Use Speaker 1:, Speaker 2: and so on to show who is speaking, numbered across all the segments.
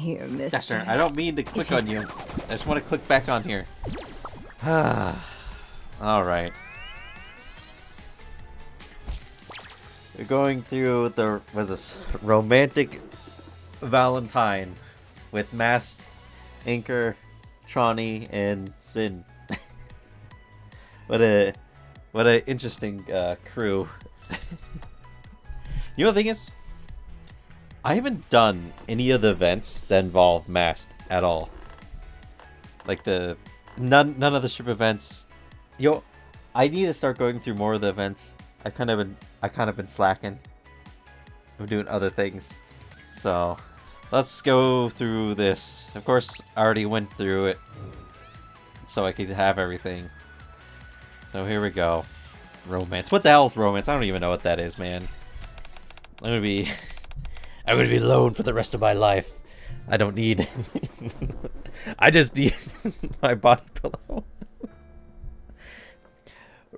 Speaker 1: here, mister.
Speaker 2: Gosh darn, I don't mean to click on you. I just want to click back on here. Alright. We're going through the, what's this, romantic Valentine with Mast, Anchor, Tronny, and Sin. What a interesting crew. You know the thing is, I haven't done any of the events that involve Mast at all. Like none of the ship events. Yo, I need to start going through more of the events. I kind of been slacking. I'm doing other things. So let's go through this. Of course, I already went through it, so I could have everything. So here we go. Romance. What the hell is romance? I don't even know what that is, man. I'm gonna be alone for the rest of my life. I don't need. I just need my body pillow.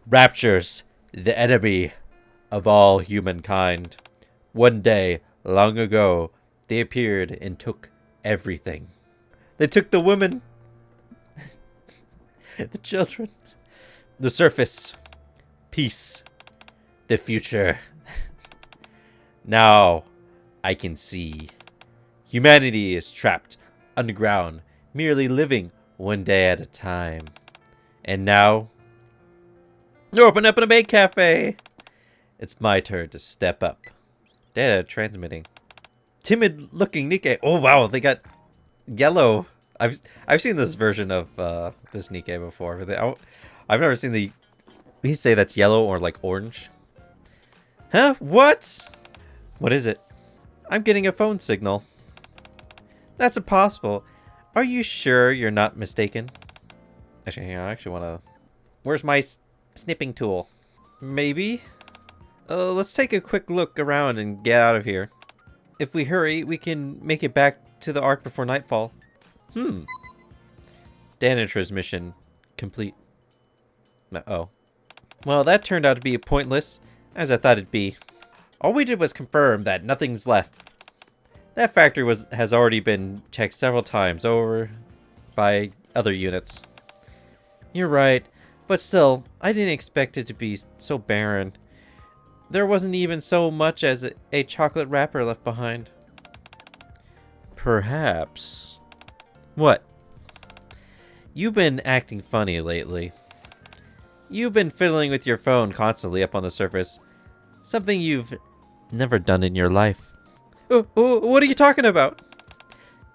Speaker 2: Raptures, the enemy of all humankind. One day, long ago, they appeared and took everything. They took the women, the children, the surface, peace, the future. Now, I can see. Humanity is trapped underground, merely living one day at a time. And now, they're opening up in a maid cafe. It's my turn to step up. Data transmitting. Timid-looking Nikke. Oh wow, they got yellow. I've seen this version of this Nikke before. I've never seen the. You say that's yellow or like orange. Huh? What? What is it? I'm getting a phone signal. That's impossible. Are you sure you're not mistaken? Actually, I actually want to. Where's my snipping tool? Maybe. Let's take a quick look around and get out of here. If we hurry, we can make it back to the Ark before nightfall. Data transmission complete. Uh-oh. Well, that turned out to be pointless, as I thought it'd be. All we did was confirm that nothing's left. That factory has already been checked several times over by other units. You're right, but still, I didn't expect it to be so barren. There wasn't even so much as a chocolate wrapper left behind. Perhaps. What? You've been acting funny lately. You've been fiddling with your phone constantly up on the surface. Something you've never done in your life. What are you talking about?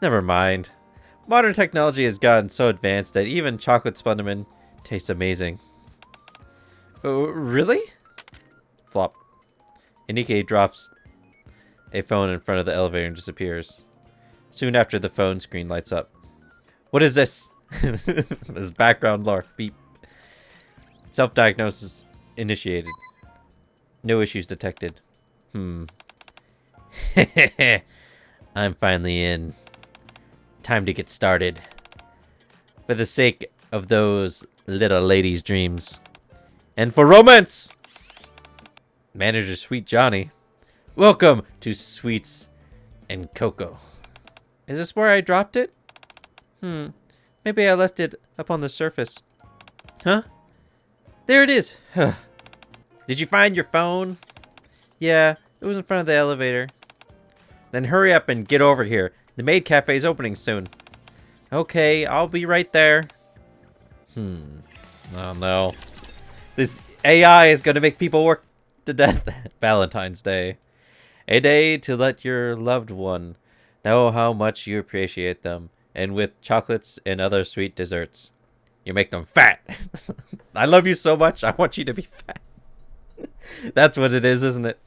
Speaker 2: Never mind. Modern technology has gotten so advanced that even chocolate Slenderman tastes amazing. Oh, really? Flop. Nikke drops a phone in front of the elevator and disappears. Soon after, the phone screen lights up. What is this? This background lore. Beep. Self-diagnosis initiated. No issues detected. I'm finally in. Time to get started. For the sake of those little ladies' dreams. And for romance! Manager Sweet Johnny. Welcome to Sweets and Cocoa. Is this where I dropped it? Maybe I left it up on the surface. Huh? There it is. Did you find your phone? Yeah, it was in front of the elevator. Then hurry up and get over here. The Maid Café is opening soon. Okay, I'll be right there. Oh no. This AI is gonna make people work to death. Valentine's Day. A day to let your loved one know how much you appreciate them. And with chocolates and other sweet desserts. You make them fat. I love you so much, I want you to be fat. That's what it is, isn't it?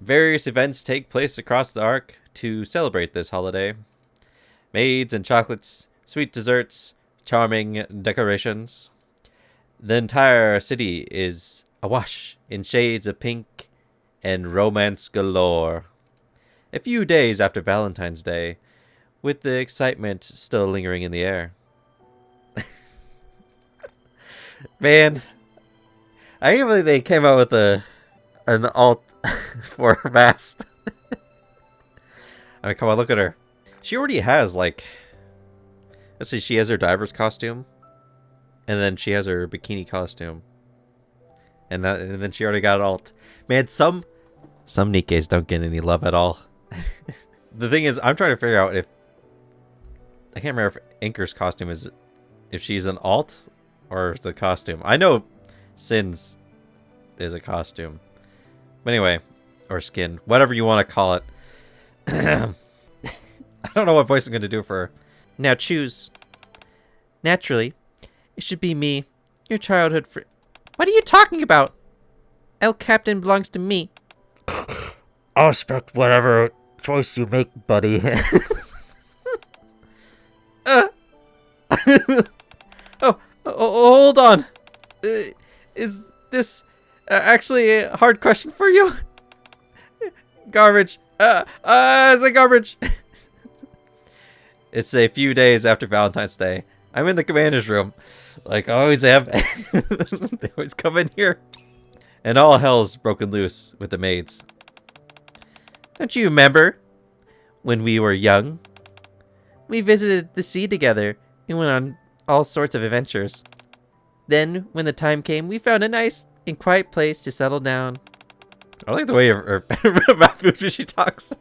Speaker 2: Various events take place across the Ark to celebrate this holiday. Maids and chocolates, sweet desserts, charming decorations. The entire city is awash in shades of pink and romance galore. A few days after Valentine's Day, with the excitement still lingering in the air. Man, I can't believe they came out with an alt for Mast. I mean, come on, look at her. She already has, like... Let's see, she has her diver's costume. And then she has her bikini costume. And then she already got alt. Man, some Nikkes don't get any love at all. The thing is, I'm trying to figure out if... I can't remember if Anchor's costume is... If she's an alt or it's a costume. I know Sin's is a costume. But anyway, or skin. Whatever you want to call it. I don't know what voice I'm going to do for her. Now choose. Naturally, it should be me, your childhood friend. What are you talking about? El Captain belongs to me.
Speaker 1: I'll respect whatever choice you make, buddy.
Speaker 2: Hold on. Is this actually a hard question for you? Garbage. Is it garbage? It's a few days after Valentine's Day. I'm in the commander's room. Like I always am. They always come in here. And all hell's broken loose with the maids. Don't you remember when we were young? We visited the sea together and went on all sorts of adventures. Then, when the time came, we found a nice and quiet place to settle down. I like the way her mouth moves when she talks.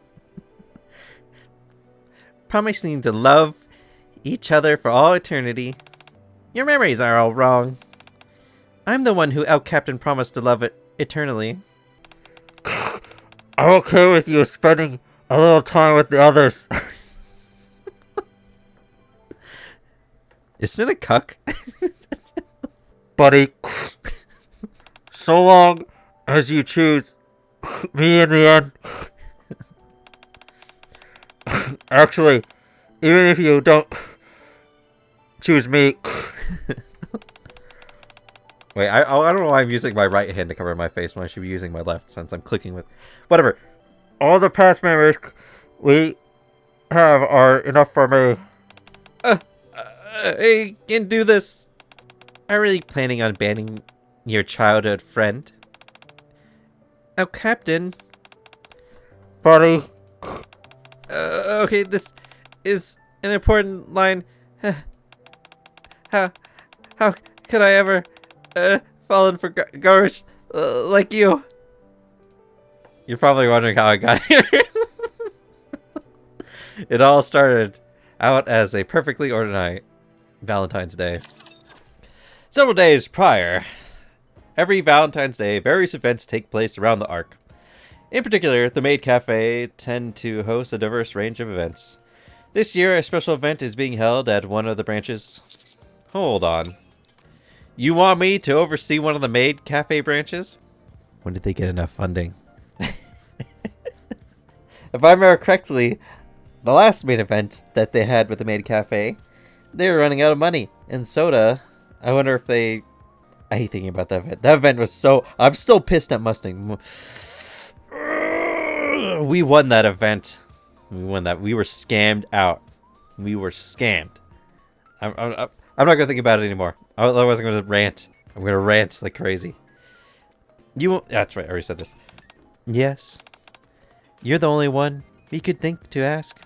Speaker 2: Promising to love each other for all eternity. Your memories are all wrong. I'm the one who El Captain promised to love it eternally.
Speaker 1: I'm okay with you spending a little time with the others.
Speaker 2: Is Sin a cuck?
Speaker 1: Buddy. So long as you choose me in the end. Actually, even if you don't choose me.
Speaker 2: Wait, I don't know why I'm using my right hand to cover my face when I should be using my left since I'm clicking with... Whatever.
Speaker 1: All the past memories we have are enough for me.
Speaker 2: I can do this. I'm really planning on banning your childhood friend. Oh, Captain.
Speaker 1: Buddy.
Speaker 2: Okay, this is an important line. How could I ever fallen for garbage like you? You're probably wondering how I got here. It all started out as a perfectly ordinary Valentine's Day. Several days prior, every Valentine's Day, various events take place around the Ark. In particular, the Maid Café tend to host a diverse range of events. This year, a special event is being held at one of the branches. Hold on. You want me to oversee one of the Maid Café branches? When did they get enough funding? If I remember correctly, the last main event that they had with the Maid Café, they were running out of money. And soda, I wonder if they... I hate thinking about that event. That event was so... I'm still pissed at Mustang. We won that event. We won that. We were scammed out. We were scammed. I'm not going to think about it anymore. Otherwise, I'm going to rant. I'm going to rant like crazy. You won't... That's right. I already said this. Yes. You're the only one we could think to ask.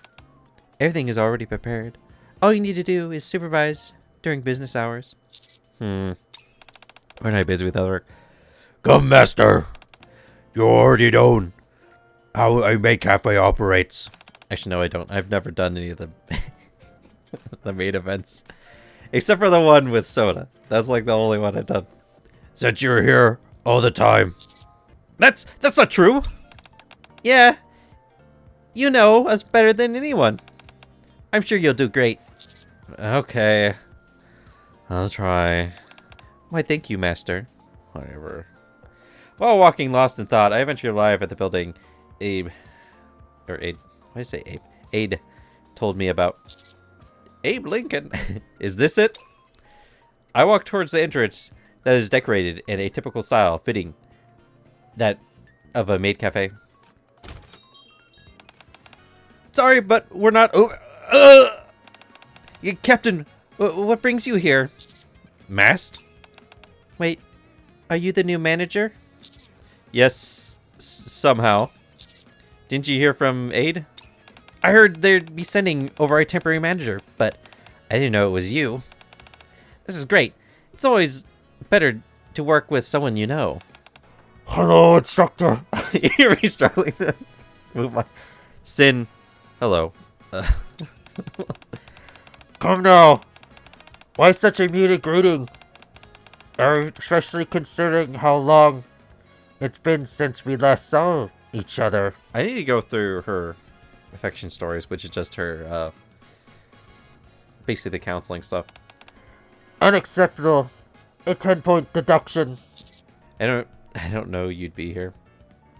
Speaker 2: Everything is already prepared. All you need to do is supervise during business hours. We're not busy with other... Come, master. You already know how a maid cafe operates. Actually, no, I don't. I've never done any of the the maid events. Except for the one with soda. That's like the only one I've done. Since you're here all the time. That's not true. Yeah. You know us better than anyone. I'm sure you'll do great. Okay. I'll try. Why, thank you, master. Whatever. While walking lost in thought, I eventually arrived at the building Abe... Or Abe... Why did I say Abe? Abe told me about. Abe Lincoln. Is this it? I walked towards the entrance that is decorated in a typical style, fitting that of a maid cafe. Sorry, but we're not... Captain, what brings you here? Masked? Wait, are you the new manager? Yes, somehow. Didn't you hear from Aid? I heard they'd be sending over a temporary manager, but I didn't know it was you. This is great. It's always better to work with someone you know.
Speaker 1: Hello, instructor.
Speaker 2: You're really struggling to move my... Sin, hello.
Speaker 1: Come now. Why such a muted greeting? Especially considering how long it's been since we last saw each other.
Speaker 2: I need to go through her affection stories, which is just her, basically the counseling stuff.
Speaker 1: Unacceptable. A 10-point deduction.
Speaker 2: I don't know you'd be here.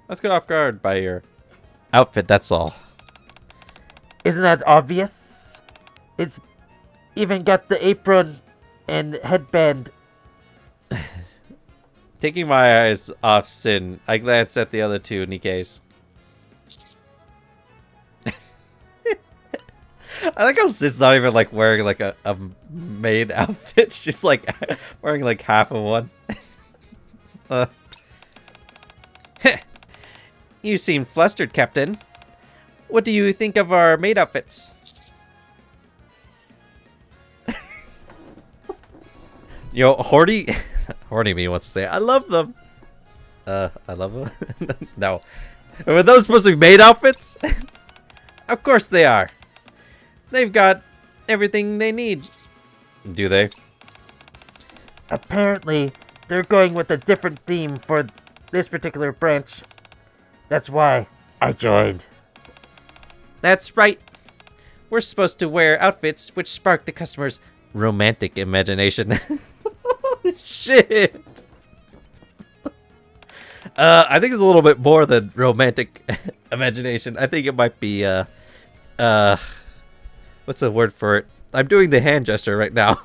Speaker 2: Let's get off guard by your outfit, that's all.
Speaker 1: Isn't that obvious? It's even got the apron and headband.
Speaker 2: Taking my eyes off Sin, I glance at the other two Nikkes. I like how Sin's not even like wearing like a maid outfit. She's like wearing like half of one. You seem flustered, Captain. What do you think of our maid outfits? Yo, Horty me wants to say, I love them. I love them? No. Were those supposed to be maid outfits? Of course they are. They've got everything they need. Do they?
Speaker 1: Apparently, they're going with a different theme for this particular branch. That's why I joined.
Speaker 2: That's right. We're supposed to wear outfits which spark the customer's romantic imagination. Shit. I think it's a little bit more than romantic imagination. I think it might be what's the word for it? I'm doing the hand gesture right now.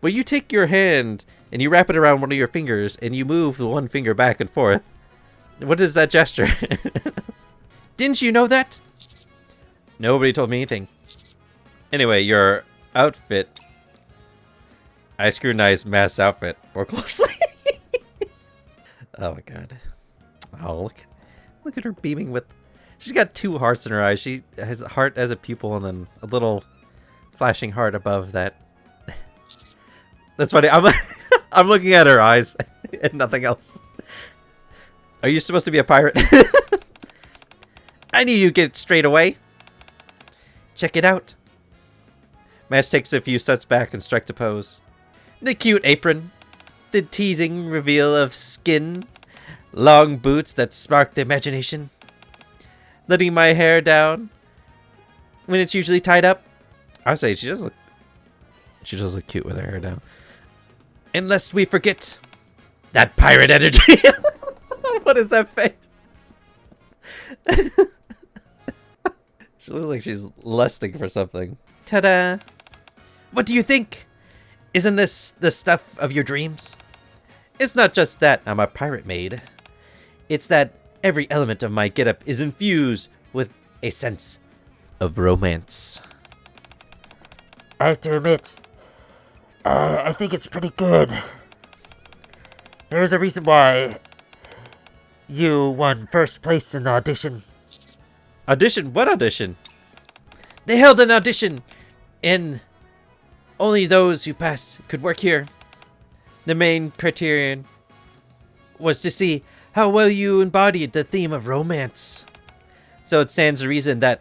Speaker 2: But you take your hand and you wrap it around one of your fingers and you move the one finger back and forth. What is that gesture? Didn't you know that? Nobody told me anything. Anyway, your outfit. I scrutinize Matt's outfit more closely. Oh my god. Oh, look at her beaming with... She's got two hearts in her eyes. She has a heart as a pupil and then a little flashing heart above that. That's funny. I'm looking at her eyes and nothing else. Are you supposed to be a pirate? I knew you'd get it straight away. Check it out. Mass takes a few steps back and strikes a pose. The cute apron. The teasing reveal of skin. Long boots that spark the imagination. Letting my hair down when it's usually tied up. I would say she does look cute with her hair down. And lest we forget that pirate energy. What is that face? She looks like she's lusting for something. Ta-da! What do you think? Isn't this the stuff of your dreams? It's not just that I'm a pirate maid. It's that every element of my getup is infused with a sense of romance.
Speaker 1: I have to admit, I think it's pretty good. There's a reason why you won first place in the audition.
Speaker 2: Audition? What audition? They held an audition, and only those who passed could work here. The main criterion was to see how well you embodied the theme of romance. So it stands to reason that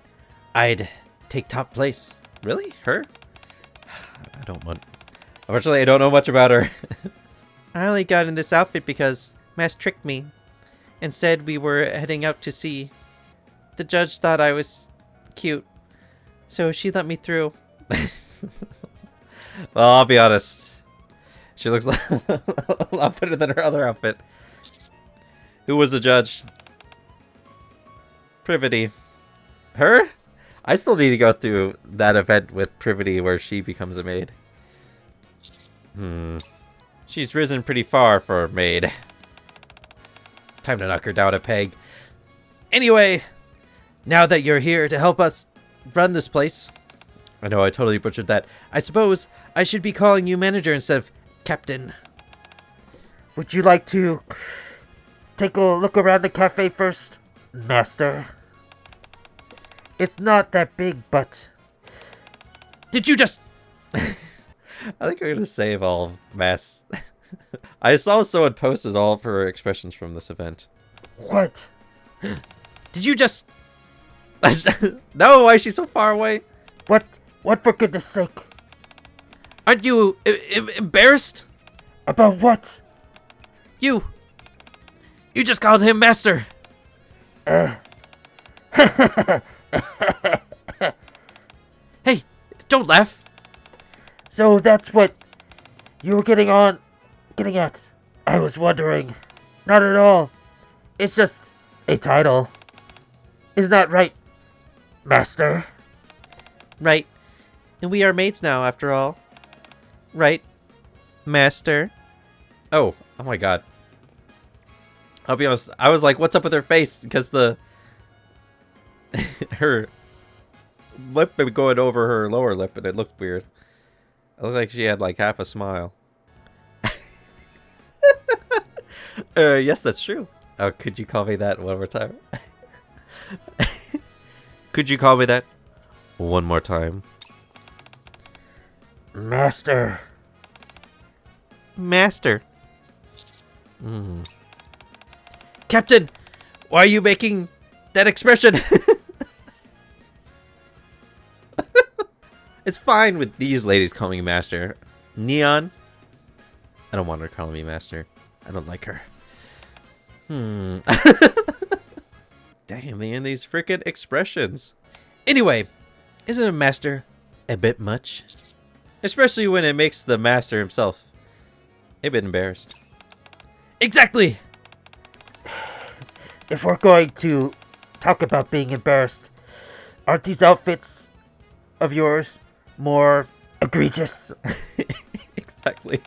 Speaker 2: I'd take top place. Really? Her? Unfortunately, I don't know much about her. I only got in this outfit because Mass tricked me and said we were heading out to sea. The judge thought I was cute, so she let me through. Well, I'll be honest. She looks like a lot better than her other outfit. Who was the judge? Privity. Her? I still need to go through that event with Privity where she becomes a maid. She's risen pretty far for a maid. Time to knock her down a peg. Anyway, now that you're here to help us run this place... I know I totally butchered that. I suppose I should be calling you manager instead of captain.
Speaker 1: Would you like to take a look around the cafe first, master? It's not that big, but...
Speaker 2: Did you just... I think I'm gonna save all mass. I saw someone posted all of her expressions from this event.
Speaker 1: What?
Speaker 2: Did you just... No, why is she so far away?
Speaker 1: What for goodness sake?
Speaker 2: Aren't you embarrassed?
Speaker 1: About what?
Speaker 2: You just called him master. Hey, don't laugh.
Speaker 1: So that's what you were getting at. I was wondering. Not at all. It's just a title. Isn't that right, Master?
Speaker 2: Right. And we are maids now, after all. Right, Master? Oh my god. I'll be honest, I was like, what's up with her face? Because her lip was going over her lower lip, and it looked weird. It looked like she had like half a smile. Yes, that's true. Oh, could you call me that one more time? Could you call me that one more time?
Speaker 1: Master.
Speaker 2: Master. Captain, why are you making that expression? It's fine with these ladies calling me master. Neon? I don't want her calling me master. I don't like her. Damn, man, these freaking expressions. Anyway, isn't a master a bit much? Especially when it makes the master himself a bit embarrassed. Exactly!
Speaker 1: If we're going to talk about being embarrassed, aren't these outfits of yours more egregious?
Speaker 2: Exactly.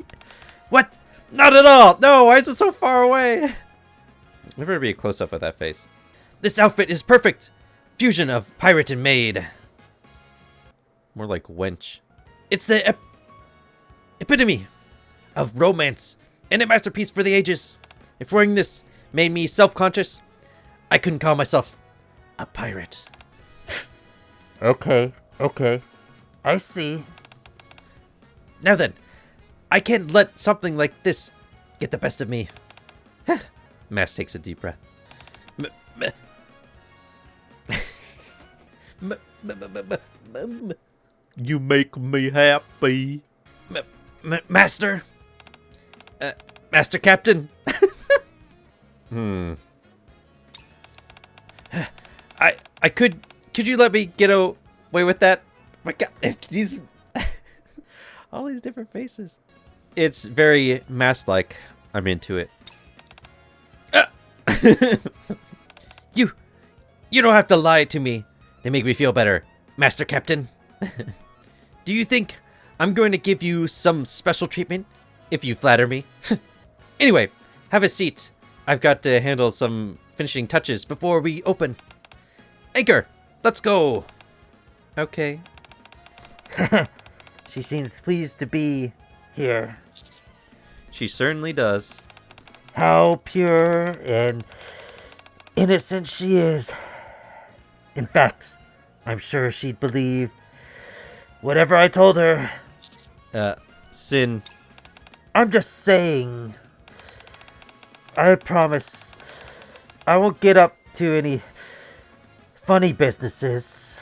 Speaker 2: What? Not at all! No, why is it so far away? There better be a close-up of that face. This outfit is perfect! Fusion of pirate and maid. More like wench. It's the epitome of romance and a masterpiece for the ages. If wearing this made me self-conscious, I couldn't call myself a pirate.
Speaker 1: Okay. I see.
Speaker 2: Now then, I can't let something like this get the best of me. Mass takes a deep breath. You make me happy. Master? Master Captain? Could you let me get away with that? My god, these all these different faces. It's very mask-like. I'm into it. You don't have to lie to me to make me feel better, Master Captain. Do you think I'm going to give you some special treatment if you flatter me? Anyway, have a seat. I've got to handle some finishing touches before we open. Anchor, let's go. Okay.
Speaker 1: She seems pleased to be here.
Speaker 2: She certainly does.
Speaker 1: How pure and innocent she is. In fact, I'm sure she'd believe whatever I told her.
Speaker 2: Sin.
Speaker 1: I'm just saying. I promise I won't get up to any funny businesses.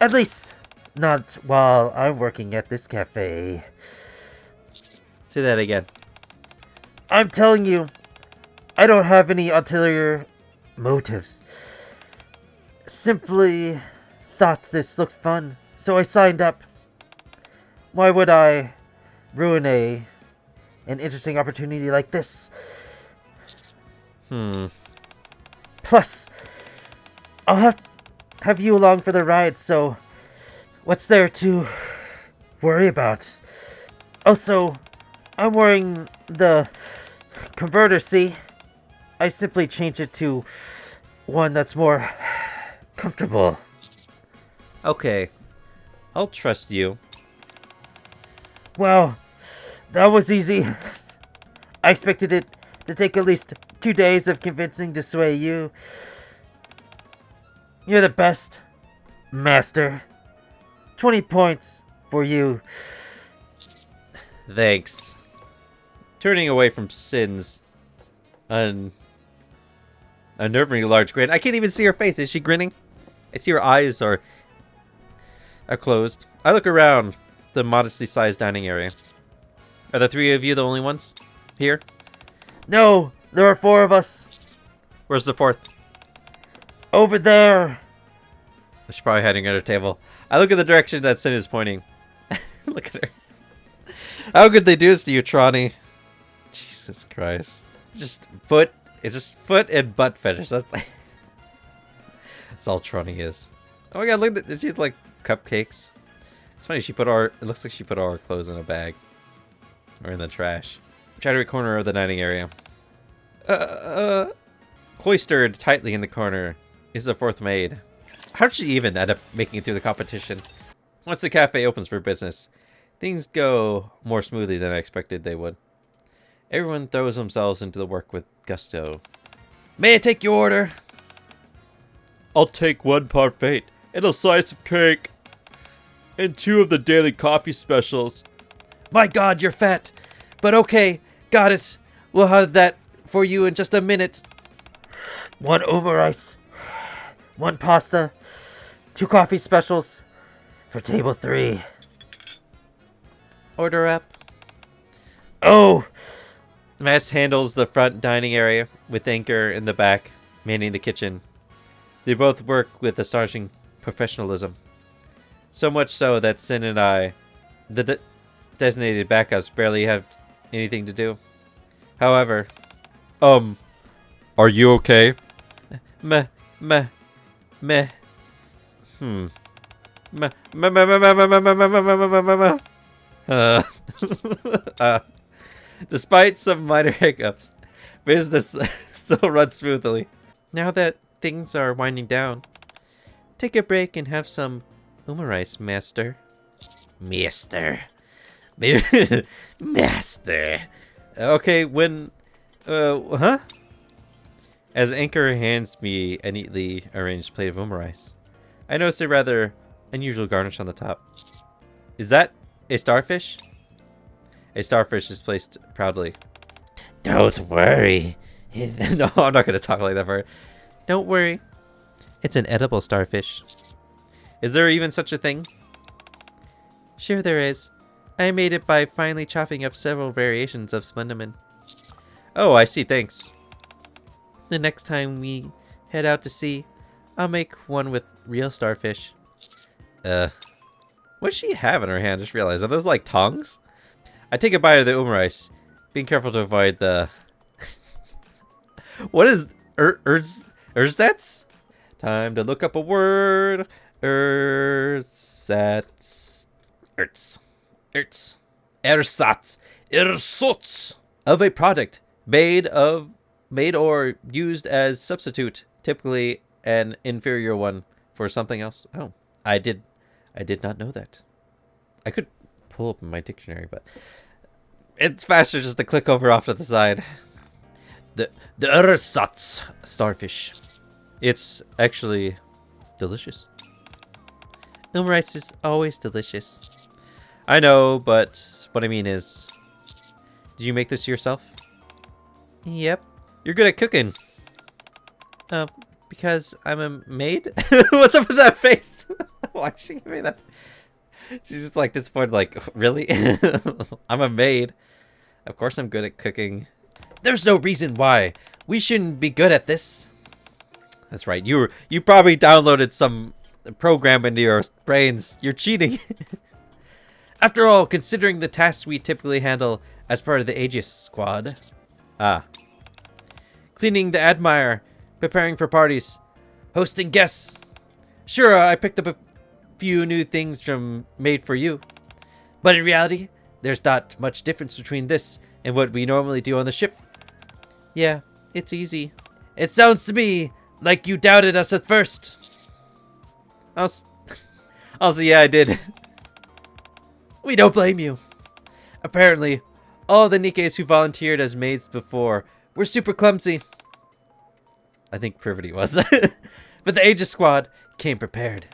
Speaker 1: At least, not while I'm working at this cafe.
Speaker 2: Say that again.
Speaker 1: I'm telling you, I don't have any ulterior motives. Simply thought this looked fun, so I signed up. Why would I ruin an interesting opportunity like this? Plus, I'll have you along for the ride, so what's there to worry about? Also, I'm wearing the converter, see? I simply changed it to one that's more comfortable.
Speaker 2: Okay. I'll trust you.
Speaker 1: Well, that was easy. I expected it to take at least 2 days of convincing to sway you. You're the best. Master. 20 points for you.
Speaker 2: Thanks. Turning away from Sin's unnervingly large grin. I can't even see her face. Is she grinning? I see her eyes are closed. I look around the modestly sized dining area. Are the three of you the only ones here?
Speaker 1: No, there are 4 of us.
Speaker 2: Where's the fourth?
Speaker 1: Over there.
Speaker 2: She's probably hiding at her table. I look at the direction that Sin is pointing. Look at her. How could they do this to you, Tronny? Jesus Christ. It's just foot and butt fetish. That's that's all Tronny is. Oh my god, look at that. She's like cupcakes. It's funny, it looks like she put all her clothes in a bag. Or in the trash. Shadowy corner of the dining area. Cloistered tightly in the corner is the fourth maid. How did she even end up making it through the competition? Once the cafe opens for business, things go more smoothly than I expected they would. Everyone throws themselves into the work with gusto. May I take your order? I'll take 1 parfait and a slice of cake. And 2 of the daily coffee specials. My god, you're fat. But okay, got it. We'll have that for you in just a minute.
Speaker 1: 1 over ice. 1 pasta. 2 coffee specials. For table 3.
Speaker 2: Order up.
Speaker 1: Oh!
Speaker 2: Mass handles the front dining area, with Anchor in the back, manning the kitchen. They both work with astonishing professionalism. So much so that Sin and I, the designated backups, barely have anything to do. However, are you okay? Meh. Despite some minor hiccups, business still runs smoothly. Now that things are winding down, take a break and have some rice, master. Master. Master. Okay, when... huh? As Anchor hands me a neatly arranged plate of rice, I notice a rather unusual garnish on the top. Is that a starfish? A starfish is placed proudly. Don't worry. No, I'm not going to talk like that for her. Don't worry. It's an edible starfish. Is there even such a thing? Sure there is. I made it by finely chopping up several variations of Splendamin. Oh, I see, thanks. The next time we head out to sea, I'll make one with real starfish. What does she have in her hand? I just realized. Are those like tongs? I take a bite of the rice, being careful to avoid the... What is... Ersatz? Time to look up a word. Ersatz. Ersatz. Of a product made or used as substitute, typically an inferior one for something else. Oh, I did not know that. I could pull up my dictionary, but it's faster just to click over off to the side. The ersatz starfish. It's actually delicious. Rice is always delicious. I know, but what I mean is, did you make this yourself? Yep. You're good at cooking. Because I'm a maid? What's up with that face? Why is she giving me that? She's just like disappointed, like, really? I'm a maid. Of course I'm good at cooking. There's no reason why we shouldn't be good at this. That's right. You probably downloaded some program into your brains. You're cheating. After all, considering the tasks we typically handle as part of the Aegis squad. Cleaning the Admire, preparing for parties, hosting guests. Sure, I picked up a few new things from Made for You. But in reality, there's not much difference between this and what we normally do on the ship. Yeah, it's easy. It sounds to me like you doubted us at first. Also, yeah, I did. We don't blame you. Apparently, all the Nikkes who volunteered as maids before were super clumsy. I think Privity was. But the Aegis squad came prepared.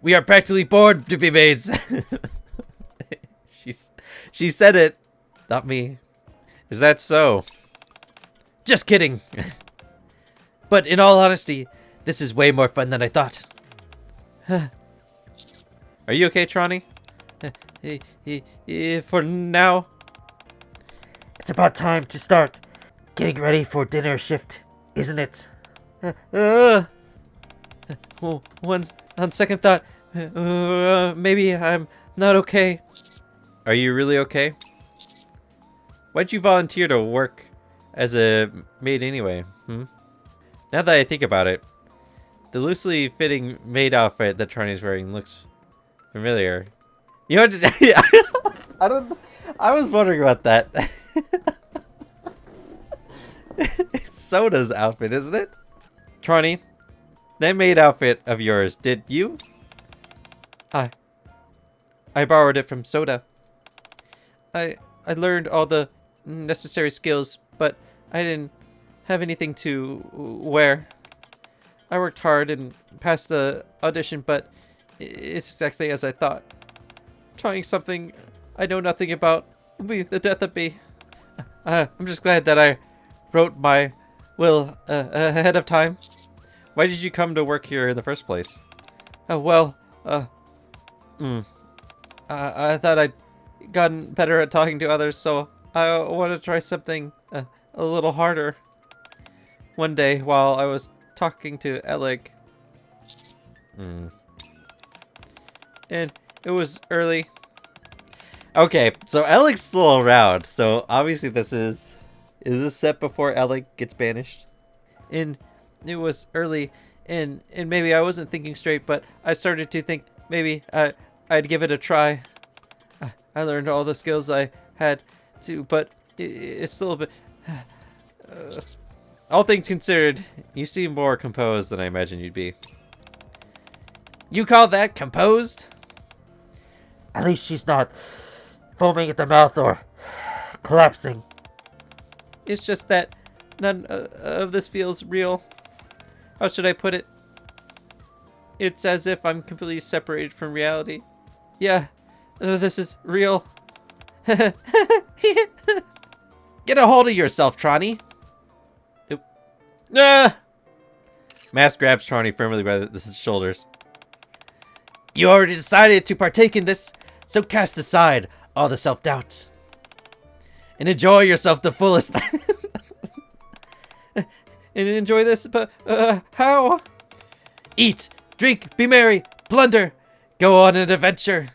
Speaker 2: We are practically born to be maids. She said it, not me. Is that so? Just kidding. But in all honesty, this is way more fun than I thought. Are you okay, Tronny? For now?
Speaker 1: It's about time to start getting ready for dinner shift, isn't it?
Speaker 2: On second thought, maybe I'm not okay. Are you really okay? Why'd you volunteer to work as a maid anyway? Now that I think about it, the loosely fitting maid outfit that Tronny's wearing looks familiar. You know what? I was wondering about that. It's Soda's outfit, isn't it? Tronny, that maid outfit of yours, did you? I borrowed it from Soda. I learned all the necessary skills, but I didn't have anything to wear. I worked hard and passed the audition, but it's exactly as I thought. Trying something I know nothing about will be the death of me. I'm just glad that I wrote my will ahead of time. Why did you come to work here in the first place? I thought I'd gotten better at talking to others, so I want to try something a little harder. One day, while I was talking to Elig, and it was early. Okay, so Elig's still around, so obviously this is this set before Elig gets banished? And it was early, and maybe I wasn't thinking straight, but I started to think maybe I'd give it a try. I learned all the skills I had to, but it's still a bit... all things considered, you seem more composed than I imagined you'd be. You call that composed?
Speaker 1: At least she's not foaming at the mouth or collapsing.
Speaker 2: It's just that none of this feels real. How should I put it? It's as if I'm completely separated from reality. Yeah, this is real. Get a hold of yourself, Tronny. Oop. Mask grabs Tronny firmly by the shoulders. You already decided to partake in this, so cast aside all the self-doubt. And enjoy yourself the fullest. And enjoy this, but how? Eat, drink, be merry, plunder, go on an adventure.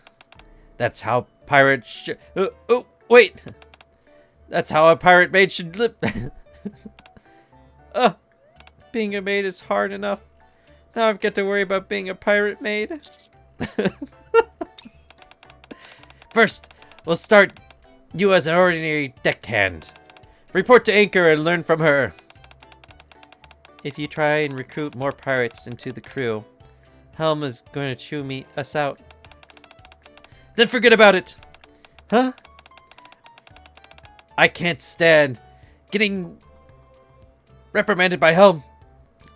Speaker 2: That's how pirates wait. That's how a pirate maid should live. Being a maid is hard enough. Now I've got to worry about being a pirate maid. First, we'll start you as an ordinary deckhand. Report to Anchor and learn from her. If you try and recruit more pirates into the crew, Helm is going to chew us out. Then forget about it. Huh? I can't stand getting reprimanded by Helm.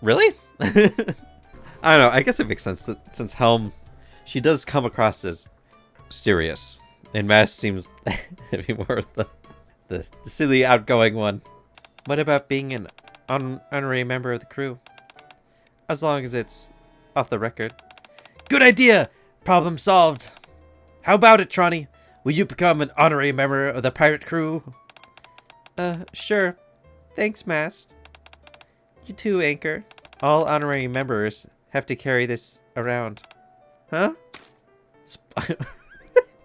Speaker 2: Really? I don't know. I guess it makes sense that since Helm, she does come across as serious. And Mass seems to be more of the silly, outgoing one. What about being an honorary member of the crew? As long as it's off the record. Good idea! Problem solved. How about it, Tronny? Will you become an honorary member of the pirate crew? Sure. Thanks, Mast. You too, Anchor. All honorary members have to carry this around. Huh?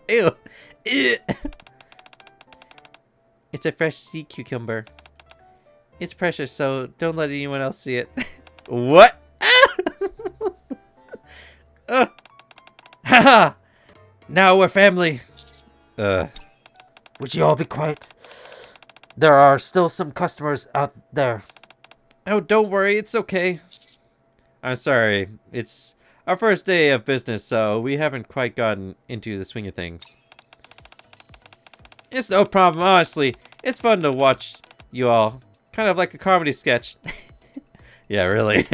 Speaker 2: Ew. Ew. It's a fresh sea cucumber. It's precious, so don't let anyone else see it. What? Haha! Now we're family.
Speaker 1: Would you all be quiet? There are still some customers out there.
Speaker 2: Oh, don't worry. It's okay. I'm sorry. It's our first day of business, so we haven't quite gotten into the swing of things. It's no problem, honestly. It's fun to watch you all. Kind of like a comedy sketch. Yeah, really.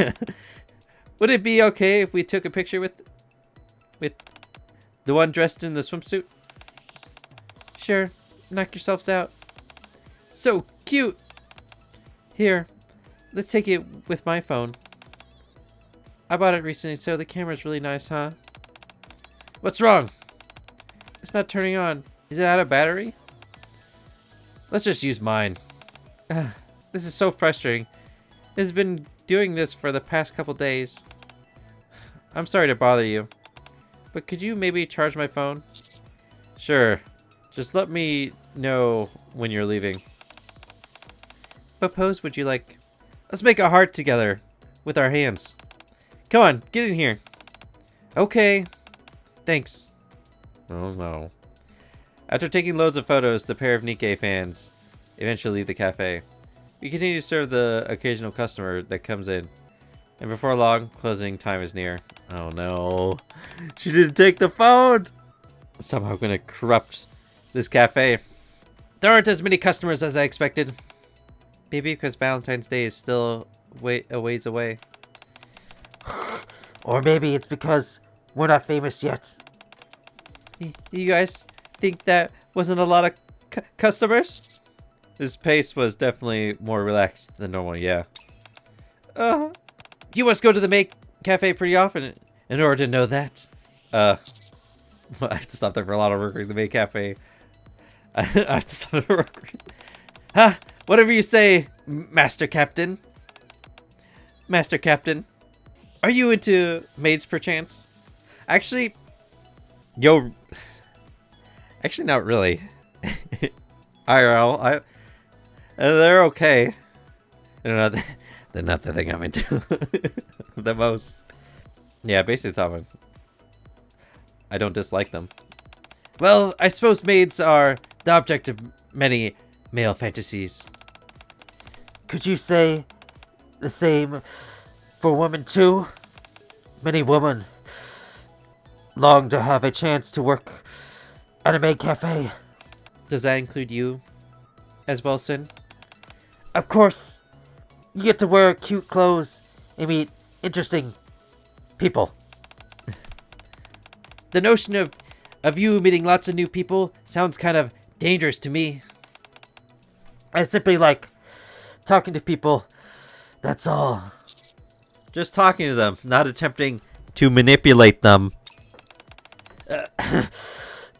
Speaker 2: Would it be okay if we took a picture with... With the one dressed in the swimsuit? Sure, knock yourselves out. So cute! Here, let's take it with my phone. I bought it recently, so the camera's really nice, huh? What's wrong? It's not turning on. Is it out of battery? Let's just use mine. This is so frustrating. It's been doing this for the past couple days. I'm sorry to bother you, but could you maybe charge my phone? Sure. Just let me know when you're leaving. What pose would you like? Let's make a heart together with our hands. Come on, get in here. Okay. Thanks. Oh no. After taking loads of photos, the pair of Nikke fans eventually leave the cafe. We continue to serve the occasional customer that comes in. And before long, closing time is near. Oh no. She didn't take the phone! Somehow gonna corrupt this cafe. There aren't as many customers as I expected. Maybe because Valentine's Day is still a ways away.
Speaker 1: Or maybe it's because we're not famous yet.
Speaker 2: You guys think that wasn't a lot of customers? This pace was definitely more relaxed than normal, yeah. You must go to the Maid Café pretty often in order to know that. I have to stop there for a lot of workers in the Maid Café. I have to stop there for workers. Huh? Whatever you say, Master Captain. Master Captain. Are you into maids perchance? Actually, actually not really. IRL, they're okay. They're not the thing I'm into the most. Yeah, basically I don't dislike them. Well, I suppose maids are the object of many male fantasies.
Speaker 1: Could you say the same for women too? Many women long to have a chance to work at a maid cafe.
Speaker 2: Does that include you as well, Sin?
Speaker 1: Of course, you get to wear cute clothes and meet interesting people.
Speaker 2: The notion of you meeting lots of new people sounds kind of dangerous to me.
Speaker 1: I simply like talking to people, that's all.
Speaker 2: Just talking to them, not attempting to manipulate them.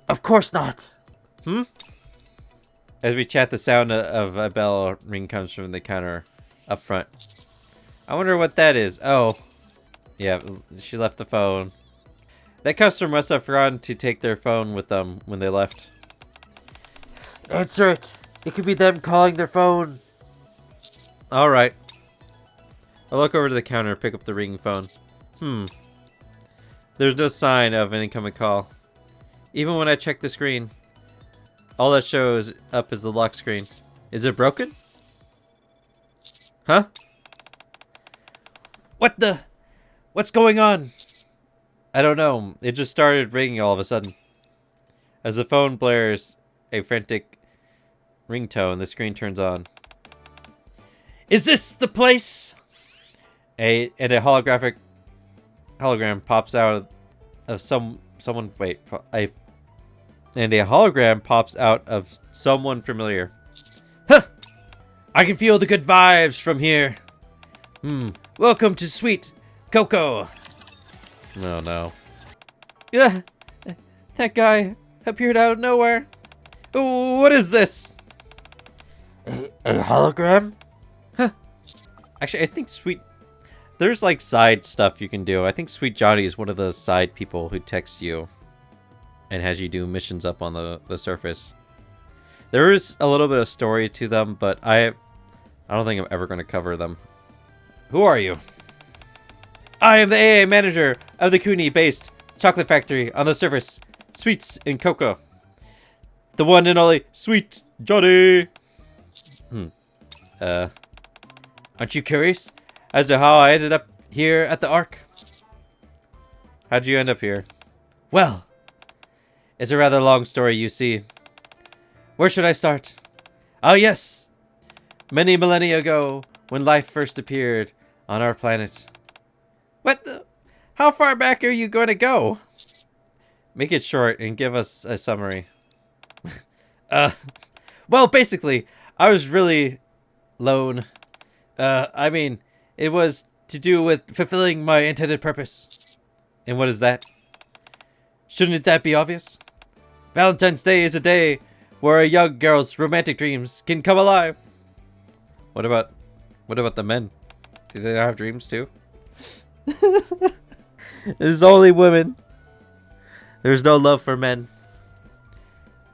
Speaker 1: Of course not.
Speaker 2: As we chat, the sound of a bell ring comes from the counter up front. I wonder what that is. Oh, yeah, she left the phone. That customer must have forgotten to take their phone with them when they left.
Speaker 1: Answer it. It could be them calling their phone.
Speaker 2: All right. I'll look over to the counter and pick up the ringing phone. There's no sign of an incoming call. Even when I check the screen, all that shows up is the lock screen. Is it broken? Huh? What's going on? I don't know. It just started ringing all of a sudden. As the phone blares a frantic ringtone, the screen turns on. Is this the place? And a hologram pops out of someone. Wait, and a hologram pops out of someone familiar. Huh! I can feel the good vibes from here. Welcome to Sweet Coco. Oh no. Yeah, that guy appeared out of nowhere. What is this?
Speaker 1: A hologram?
Speaker 2: Actually, I think there's like side stuff you can do. I think Sweet Johnny is one of the side people who texts you and has you do missions up on the surface. There is a little bit of story to them, but I don't think I'm ever going to cover them. Who are you? I am the AA manager of the Kuni-based chocolate factory on the surface, Sweets and Cocoa. The one and only Sweet Johnny. Aren't you curious as to how I ended up here at the Ark? How'd you end up here? Well, it's a rather long story, you see. Where should I start? Ah, yes. Many millennia ago, when life first appeared on our planet. What the? How far back are you going to go? Make it short and give us a summary. uh, well, basically, I was really lone. I mean, it was to do with fulfilling my intended purpose. And what is that? Shouldn't that be obvious? Valentine's Day is a day where a young girl's romantic dreams can come alive. What about the men? Do they not have dreams too? It's only women. There's no love for men.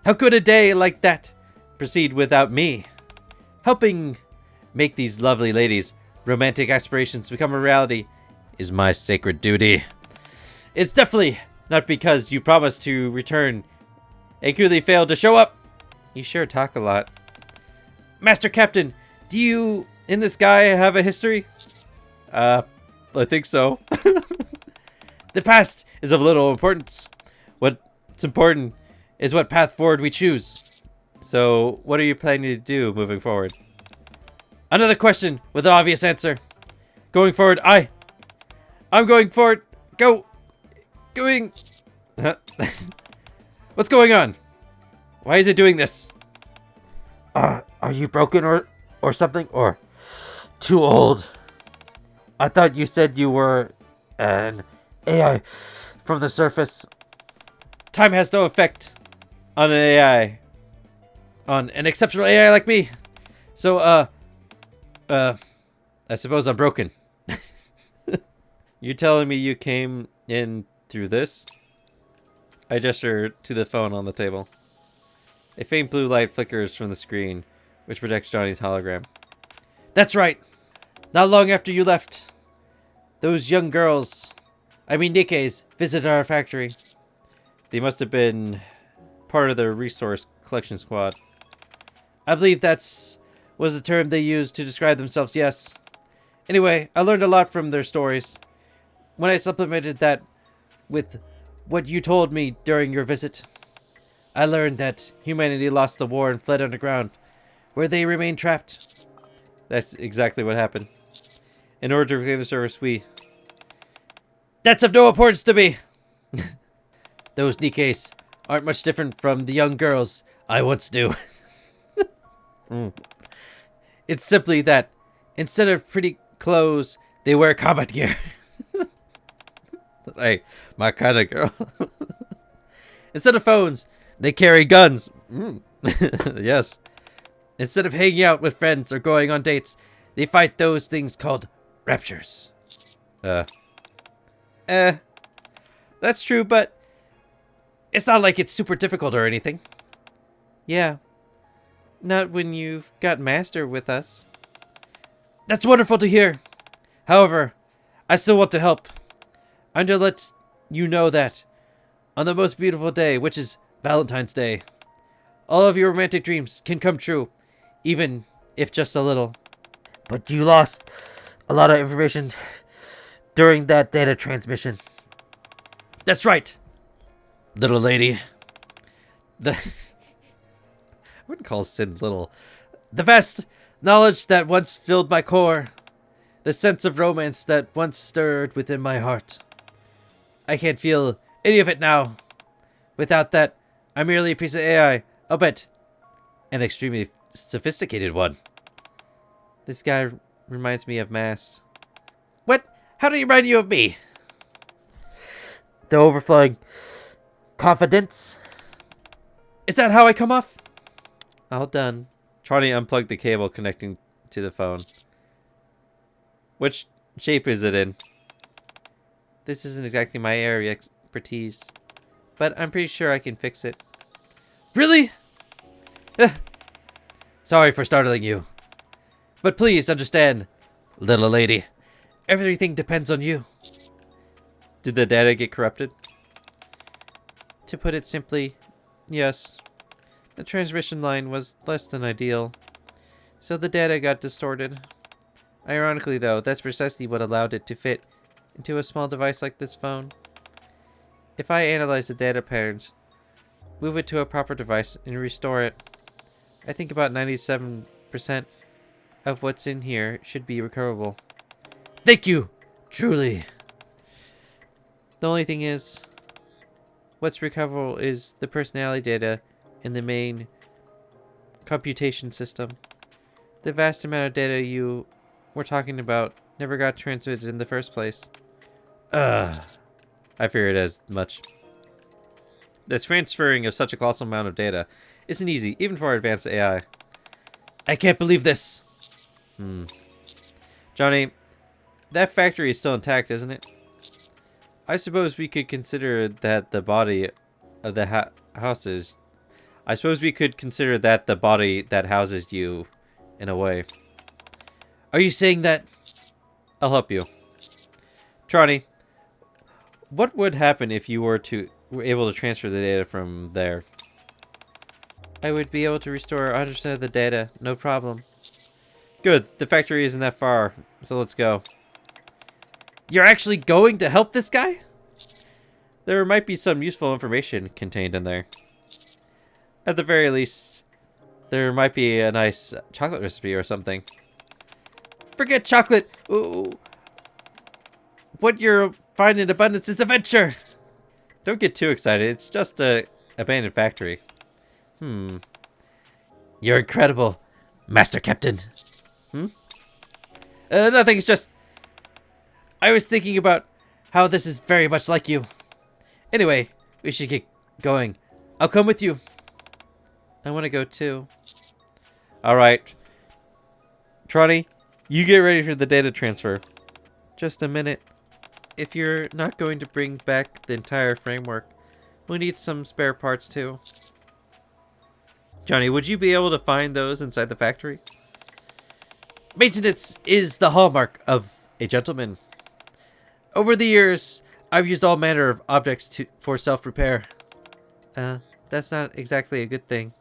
Speaker 2: How could a day like that proceed without me helping make these lovely ladies' romantic aspirations become a reality is my sacred duty. It's definitely not because you promised to return and clearly failed to show up. You sure talk a lot. Master Captain, do you and this guy have a history? I think so. The past is of little importance. What's important is what path forward we choose. So, what are you planning to do moving forward? Another question with an obvious answer. Going forward, I'm going forward. Going. What's going on? Why is it doing this?
Speaker 1: Are you broken or something? Or too old? I thought you said you were an AI from the surface.
Speaker 2: Time has no effect on an AI. On an exceptional AI like me. So, I suppose I'm broken. You telling me you came in through this? I gesture to the phone on the table. A faint blue light flickers from the screen, which projects Johnny's hologram. That's right! Not long after you left, those young girls, Nikkes, visited our factory. They must have been part of the resource collection squad. I believe was the term they used to describe themselves, yes. Anyway, I learned a lot from their stories. When I supplemented that with what you told me during your visit, I learned that humanity lost the war and fled underground, where they remained trapped. That's exactly what happened. In order to reclaim the service, That's of no importance to me! Those Nikkes aren't much different from the young girls I once knew. It's simply that, instead of pretty clothes, they wear combat gear. Hey, my kind of girl. Instead of phones, they carry guns. Yes. Instead of hanging out with friends or going on dates, they fight those things called raptures. That's true, but it's not like it's super difficult or anything. Yeah. Not when you've got Master with us. That's wonderful to hear. However, I still want to help. I'm to let you know that on the most beautiful day, which is Valentine's Day, all of your romantic dreams can come true, even if just a little.
Speaker 1: But you lost a lot of information during that data transmission.
Speaker 2: That's right, little lady. I wouldn't call Sid little. The vast knowledge that once filled my core. The sense of romance that once stirred within my heart. I can't feel any of it now. Without that, I'm merely a piece of AI, albeit an extremely sophisticated one. This guy reminds me of Mast. What? How do you remind you of me?
Speaker 1: The overflowing confidence.
Speaker 2: Is that how I come off? All done. Charlie unplugged the cable connecting to the phone. Which shape is it in? This isn't exactly my area of expertise, but I'm pretty sure I can fix it. Really? Sorry for startling you. But please understand, little lady, everything depends on you. Did the data get corrupted? To put it simply, yes. The transmission line was less than ideal, so the data got distorted. Ironically though, that's precisely what allowed it to fit into a small device like this phone. If I analyze the data patterns, move it to a proper device, and restore it, I think about 97% of what's in here should be recoverable. Thank you! Truly! The only thing is, What's recoverable is the personality data in the main computation system. The vast amount of data you were talking about never got transmitted in the first place. Ugh. I figured as much. The transferring of such a colossal amount of data isn't easy, even for our advanced AI. I can't believe this! Johnny, that factory is still intact, isn't it? I suppose we could consider that the body of the houses... I suppose we could consider that the body that houses you, in a way. Are you saying that? I'll help you. Trani, what would happen if you were able to transfer the data from there? I would be able to restore 100% of the data, no problem. Good, the factory isn't that far, so let's go. You're actually going to help this guy? There might be some useful information contained in there. At the very least, there might be a nice chocolate recipe or something. Forget chocolate! Ooh. What you'll find in abundance is adventure! Don't get too excited, it's just a abandoned factory. You're incredible, Master Captain. Nothing, it's just... I was thinking about how this is very much like you. Anyway, we should get going. I'll come with you. I want to go too. Alright. Trani, you get ready for the data transfer. Just a minute. If you're not going to bring back the entire framework, we'll need some spare parts too. Johnny, would you be able to find those inside the factory? Maintenance is the hallmark of a gentleman. Over the years, I've used all manner of objects for self-repair. That's not exactly a good thing.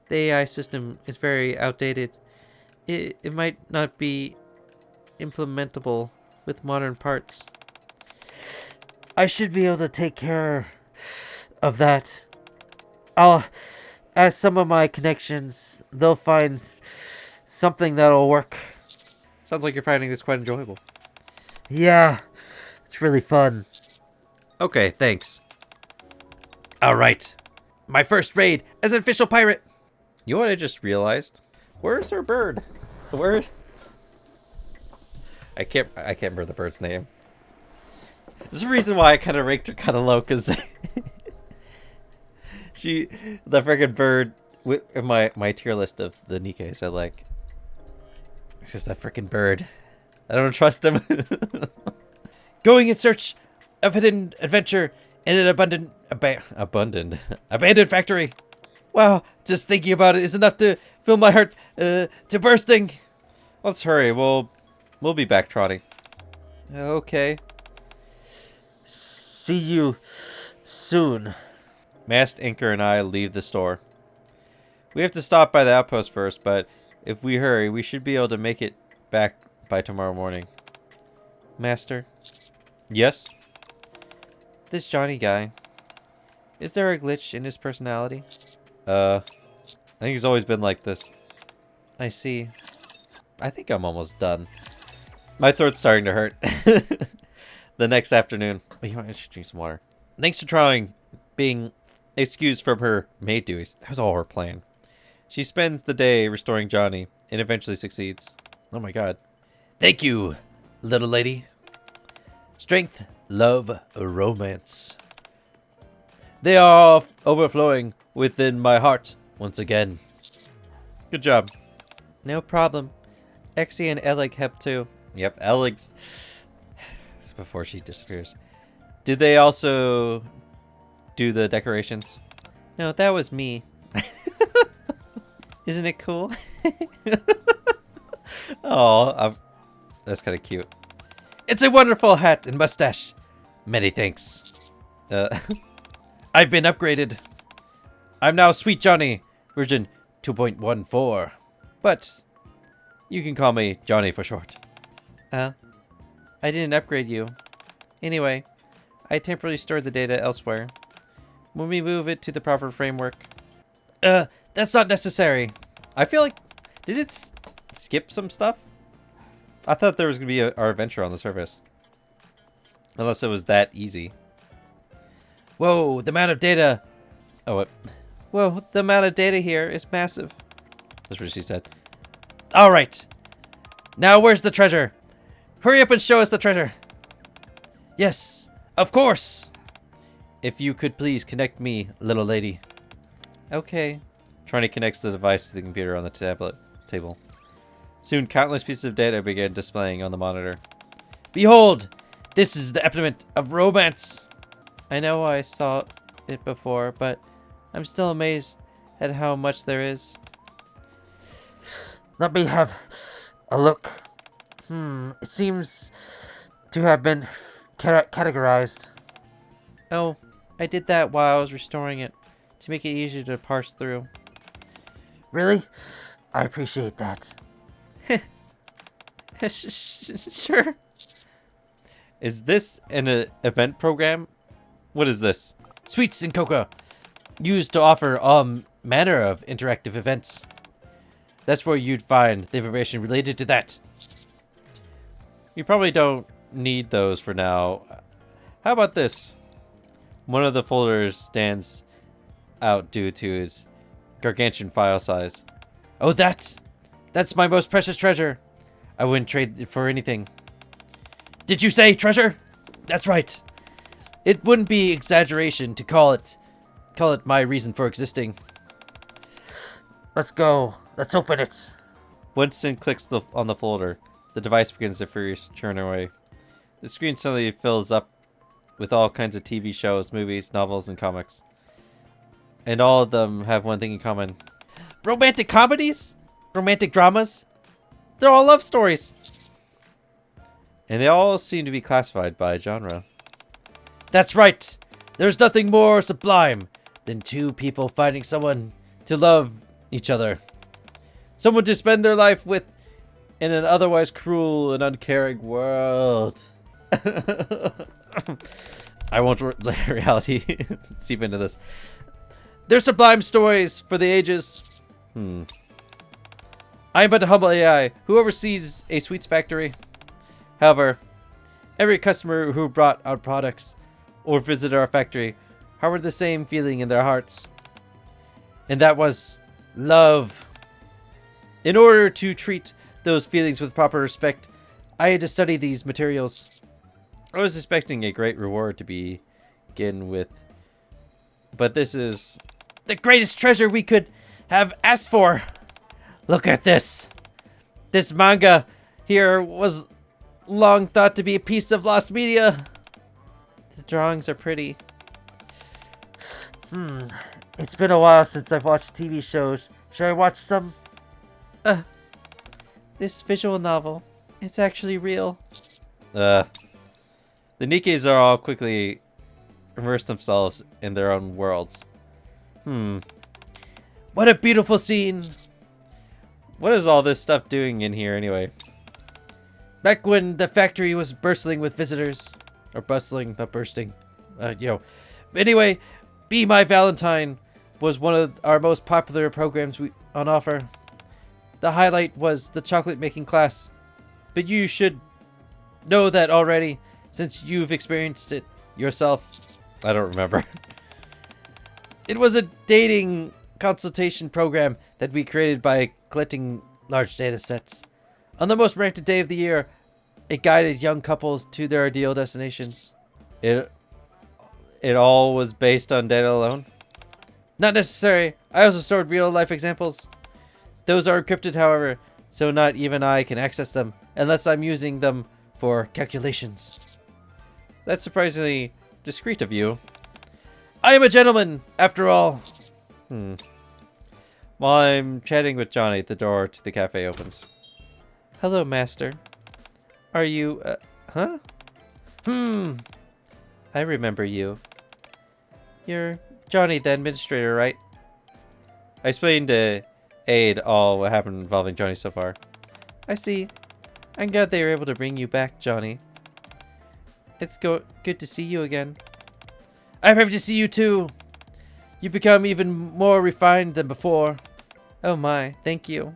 Speaker 2: The AI system is very outdated. It might not be implementable with modern parts.
Speaker 1: I should be able to take care of that. I'll ask some of my connections. They'll find something that'll work.
Speaker 2: Sounds like you're finding this quite enjoyable.
Speaker 1: Yeah, it's really fun.
Speaker 2: Okay, thanks. Alright. My first raid as an official pirate. You know what I just realized? Where's her bird? Where? I can't remember the bird's name. There's a reason why I kind of ranked her kind of low, because the freaking bird with my tier list of the Nikke, so like, it's just that freaking bird. I don't trust him. Going in search of hidden adventure in an abandoned factory. Wow, just thinking about it is enough to fill my heart to bursting. Let's hurry. We'll be back, Trotty. Okay.
Speaker 1: See you soon.
Speaker 2: Masked Anchor and I leave the store. We have to stop by the outpost first, but if we hurry, we should be able to make it back by tomorrow morning. Master? Yes? This Johnny guy. Is there a glitch in his personality? I think he's always been like this. I see. I think I'm almost done. My throat's starting to hurt. The next afternoon. Oh, you might should drink some water. Thanks for trying being excused from her maid duties. That was all her plan. She spends the day restoring Johnny and eventually succeeds. Oh my god. Thank you, little lady. Strength, love, romance. They are all overflowing within my heart once again. Good job. No problem. Exie and Elig help too. Yep, Elig's before she disappears. Did they also do the decorations? No, that was me. Isn't it cool? Oh, that's kind of cute. It's a wonderful hat and mustache. Many thanks. I've been upgraded. I'm now Sweet Johnny, version 2.14. But you can call me Johnny for short. I didn't upgrade you. Anyway, I temporarily stored the data elsewhere. When we move it to the proper framework... that's not necessary. I feel like... Did it skip some stuff? I thought there was going to be our adventure on the surface. Unless it was that easy. Whoa, the amount of data. Oh, what? Whoa, the amount of data here is massive. That's what she said. All right. Now where's the treasure? Hurry up and show us the treasure. Yes, of course. If you could please connect me, little lady. Okay. Trying to connect the device to the computer on the tablet table. Soon, countless pieces of data began displaying on the monitor. Behold! This is the epitome of romance! I know I saw it before, but I'm still amazed at how much there is.
Speaker 1: Let me have a look. It seems to have been categorized.
Speaker 2: Oh, I did that while I was restoring it, to make it easier to parse through.
Speaker 1: Really? I appreciate that.
Speaker 2: Sure. Is this an event program? What is this? Sweets and cocoa, used to offer all manner of interactive events. That's where you'd find the information related to that. You probably don't need those for now. How about this? One of the folders stands out due to its gargantuan file size. Oh, that's my most precious treasure. I wouldn't trade it for anything. Did you say treasure? That's right. It wouldn't be exaggeration to call it my reason for existing.
Speaker 1: Let's go. Let's open it.
Speaker 2: Winston clicks on the folder. The device begins to furious churn away. The screen suddenly fills up with all kinds of TV shows, movies, novels, and comics. And all of them have one thing in common. Romantic comedies? Romantic dramas? They're all love stories. And they all seem to be classified by genre. That's right. There's nothing more sublime than two people finding someone to love each other. Someone to spend their life with in an otherwise cruel and uncaring world. I won't let reality seep into this. They're sublime stories for the ages. I am but a humble AI who oversees a sweets factory. However, every customer who brought our products or visited our factory harbored the same feeling in their hearts. And that was love. In order to treat those feelings with proper respect, I had to study these materials. I was expecting a great reward to begin with, but this is the greatest treasure we could have asked for. Look at this. This manga here was long thought to be a piece of lost media. The drawings are pretty.
Speaker 1: It's been a while since I've watched TV shows. Should I watch some?
Speaker 2: This visual novel, it's actually real. The Nikkes are all quickly immerse themselves in their own worlds. What a beautiful scene. What is all this stuff doing in here anyway? Back when the factory was bursting with visitors. Or bustling, not bursting. Anyway, Be My Valentine was one of our most popular programs on offer. The highlight was the chocolate making class. But you should know that already, since you've experienced it yourself. I don't remember. It was a dating consultation program that we created by collecting large data sets. On the most romantic day of the year, it guided young couples to their ideal destinations. It all was based on data alone? Not necessary. I also stored real-life examples. Those are encrypted, however, so not even I can access them unless I'm using them for calculations. That's surprisingly discreet of you. I am a gentleman, after all. While I'm chatting with Johnny, the door to the cafe opens. Hello, master. Are you, huh? I remember you. You're Johnny, the administrator, right? I explained to Aid all what happened involving Johnny so far. I see. I'm glad they were able to bring you back, Johnny. It's good to see you again. I'm happy to see you too. You've become even more refined than before. Oh my, thank you.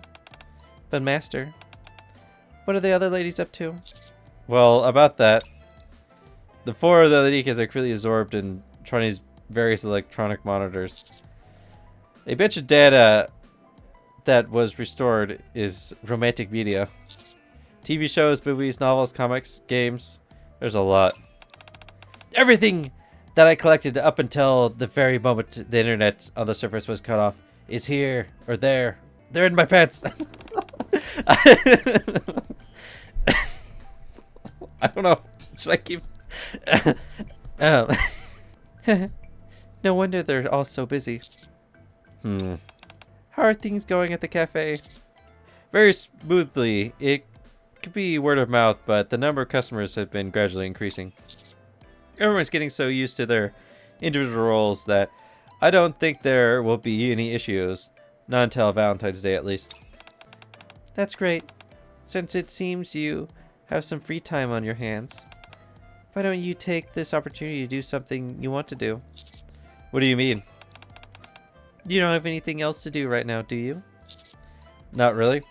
Speaker 2: But master, what are the other ladies up to? Well, about that, the four of the Nikkes are clearly absorbed in Johnny's various electronic monitors. A bunch of data that was restored is romantic media. TV shows, movies, novels, comics, games. There's a lot. Everything that I collected up until the very moment the internet on the surface was cut off is here or there. They're in my pants. I don't know. Should I keep... um. No wonder they're all so busy. How are things going at the cafe? Very smoothly. It could be word of mouth, but the number of customers have been gradually increasing. Everyone's getting so used to their individual roles that I don't think there will be any issues. Not until Valentine's Day, at least. That's great. Since it seems you have some free time on your hands, why don't you take this opportunity to do something you want to do? What do you mean? You don't have anything else to do right now, do you? Not really.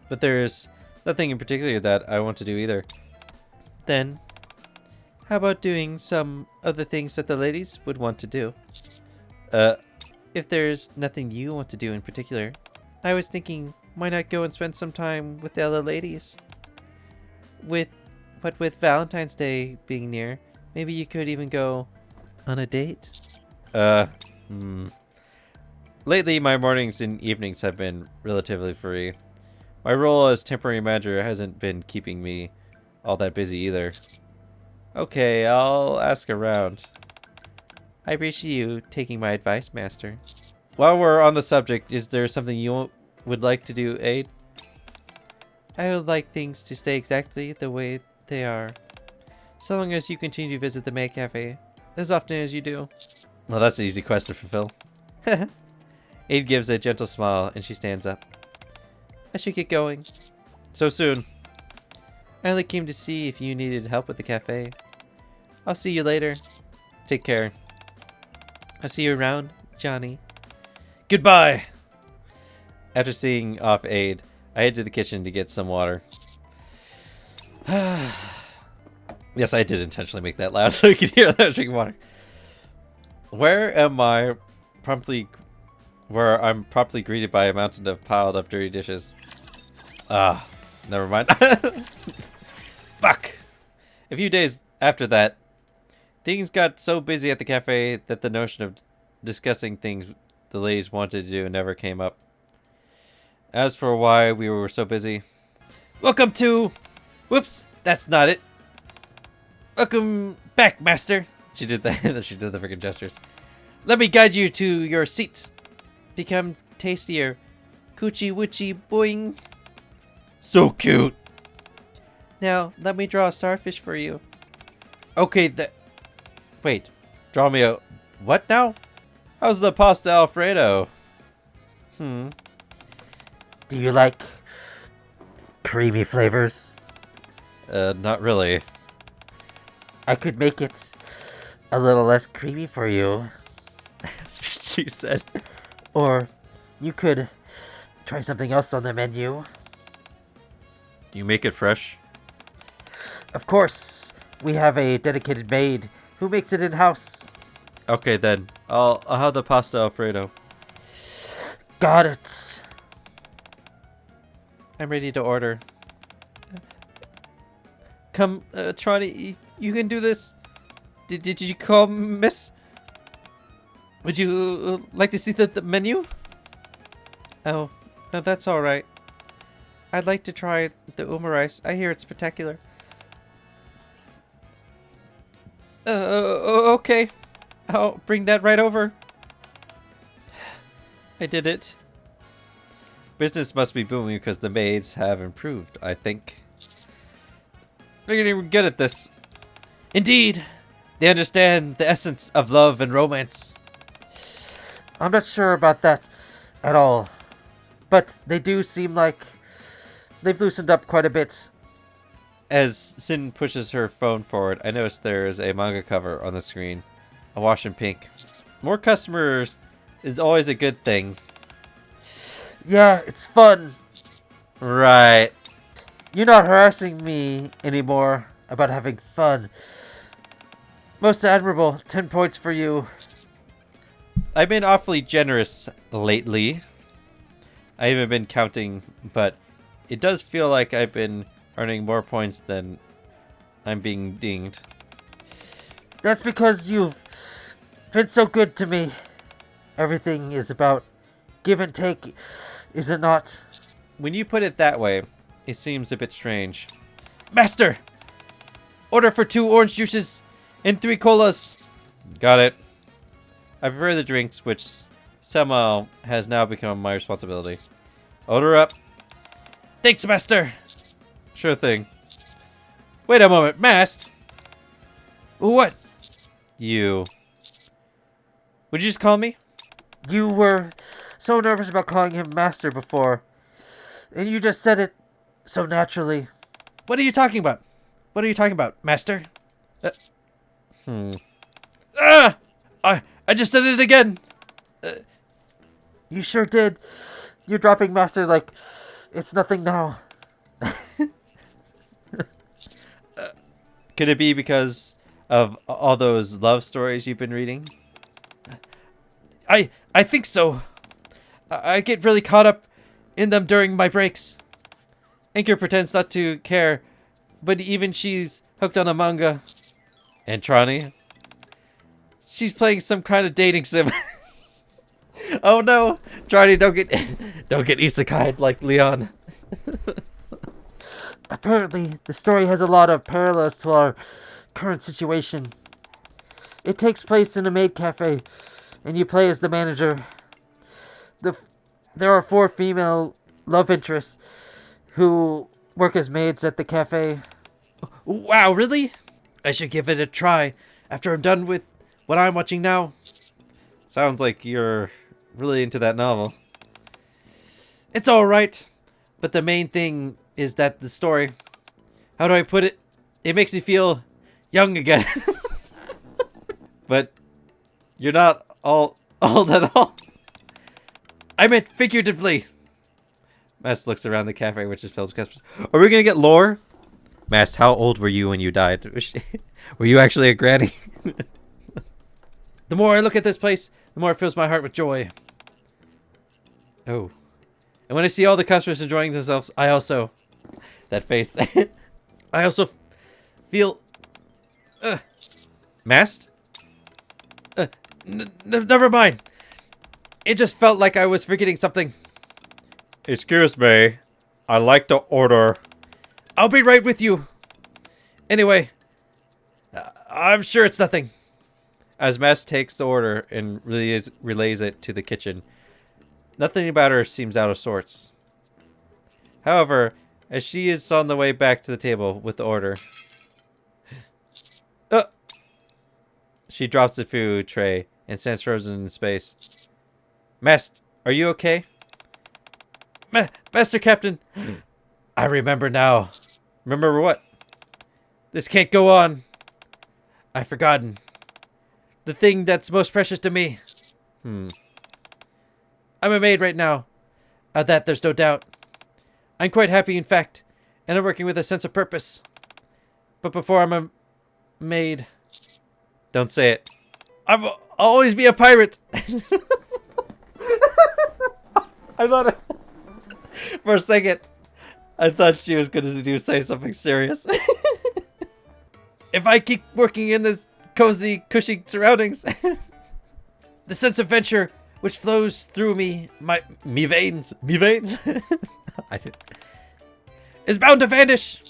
Speaker 2: But there's nothing in particular that I want to do either. Then, how about doing some of the things that the ladies would want to do? If there's nothing you want to do in particular, I was thinking, why not go and spend some time with the other ladies? With Valentine's Day being near, maybe you could even go on a date? Lately, my mornings and evenings have been relatively free. My role as temporary manager hasn't been keeping me all that busy either. Okay, I'll ask around. I appreciate you taking my advice, Master. While we're on the subject, is there something you would like to do, Aid? I would like things to stay exactly the way they are, so long as you continue to visit the Maid Café as often as you do. Well, that's an easy quest to fulfill. Aid gives a gentle smile and she stands up. I should get going. So soon. I only came to see if you needed help with the cafe. I'll see you later. Take care. I'll see you around, Johnny. Goodbye! After seeing off Aid, I head to the kitchen to get some water. Yes, I did intentionally make that loud so you could hear that I was drinking water. Where I'm promptly greeted by a mountain of piled up dirty dishes. Never mind. Fuck! A few days after that, things got so busy at the cafe that the notion of discussing things the ladies wanted to do never came up. As for why we were so busy... Welcome to... Whoops, that's not it. Welcome back, Master. She did that. She did the freaking gestures. Let me guide you to your seat. Become tastier. Coochie woochie boing. So cute. Now, let me draw a starfish for you. Okay, wait. Draw me a... What now? How's the pasta Alfredo?
Speaker 1: Do you like creamy flavors?
Speaker 2: Not really.
Speaker 1: I could make it a little less creamy for you.
Speaker 2: She said.
Speaker 1: Or you could try something else on the menu.
Speaker 2: You make it fresh?
Speaker 1: Of course, we have a dedicated maid who makes it in-house.
Speaker 2: Okay then, I'll have the pasta Alfredo.
Speaker 1: Got it.
Speaker 2: I'm ready to order. Come, Trotty, you can do this. Did you call, miss? Would you like to see the menu? Oh, no, that's all right. I'd like to try the umarice. I hear it's spectacular. Okay. I'll bring that right over. I did it. Business must be booming because the maids have improved, I think. They're getting good at this. Indeed. They understand the essence of love and romance.
Speaker 1: I'm not sure about that at all. But they do seem like they've loosened up quite a bit.
Speaker 2: As Sin pushes her phone forward, I notice there is a manga cover on the screen. Awash in pink. More customers is always a good thing.
Speaker 1: Yeah, it's fun.
Speaker 2: Right.
Speaker 1: You're not harassing me anymore about having fun. Most admirable. 10 points for you.
Speaker 2: I've been awfully generous lately. I haven't been counting, but it does feel like I've been earning more points than I'm being dinged.
Speaker 1: That's because you've been so good to me. Everything is about give and take, is it not?
Speaker 2: When you put it that way, it seems a bit strange. Master! Order for 2 orange juices and 3 colas. Got it. I prefer the drinks, which somehow has now become my responsibility. Order up. Thanks, Master. Sure thing. Wait a moment, Mast. What? You. Would you just call me?
Speaker 1: You were so nervous about calling him Master before. And you just said it so naturally.
Speaker 2: What are you talking about? What are you talking about, Master? Ah! I just said it again.
Speaker 1: You sure did. You're dropping Master like it's nothing now.
Speaker 2: Could it be because of all those love stories you've been reading? I think so. I get really caught up in them during my breaks. Anchor pretends not to care, but even she's hooked on a manga. And Trani? She's playing some kind of dating sim. Oh no, Trani, don't get isekai'd like Leon.
Speaker 1: Apparently, the story has a lot of parallels to our current situation. It takes place in a maid cafe, and you play as the manager. There are 4 female love interests who work as maids at the cafe.
Speaker 2: Wow, really? I should give it a try after I'm done with what I'm watching now. Sounds like you're really into that novel. It's alright, but the main thing is that the story, how do I put it? It makes me feel young again. But you're not all old at all. I meant figuratively. Mast looks around the cafe, which is filled with customers. Are we gonna get lore? Mast, how old were you when you died? Were you actually a granny? The more I look at this place, the more it fills my heart with joy. Oh. And when I see all the customers enjoying themselves, I also... That face. I also feel... Mast? Never mind. It just felt like I was forgetting something. Excuse me. I'd like to order. I'll be right with you. Anyway, I'm sure it's nothing. As Mast takes the order and relays it to the kitchen, nothing about her seems out of sorts. However, as she is on the way back to the table with the order, she drops the food tray and stands frozen in space. Mast, are you okay? Master Captain, I remember now. Remember what? This can't go on. I've forgotten. The thing that's most precious to me. I'm a maid right now. Of that, there's no doubt. I'm quite happy, in fact, and I'm working with a sense of purpose. But before I'm a maid... Don't say it. I'll always be a pirate! I thought it... For a second, I thought she was going to say something serious. If I keep working in this cozy, cushy surroundings, the sense of adventure which flows through me veins, is bound to vanish.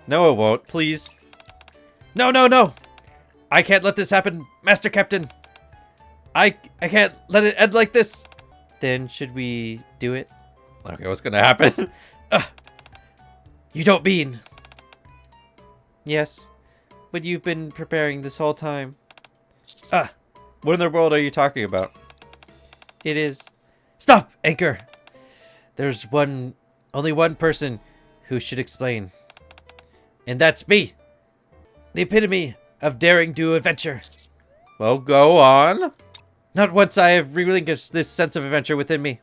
Speaker 2: No, it won't. Please. No. I can't let this happen, Master Captain. I can't let it end like this. Then should we do it? Okay, what's gonna happen? You don't mean... Yes, but you've been preparing this whole time. What in the world are you talking about? It is... Stop, Anchor! There's only one person who should explain. And that's me! The epitome of daring do adventure. Well, go on. Not once I have relinquished this sense of adventure within me.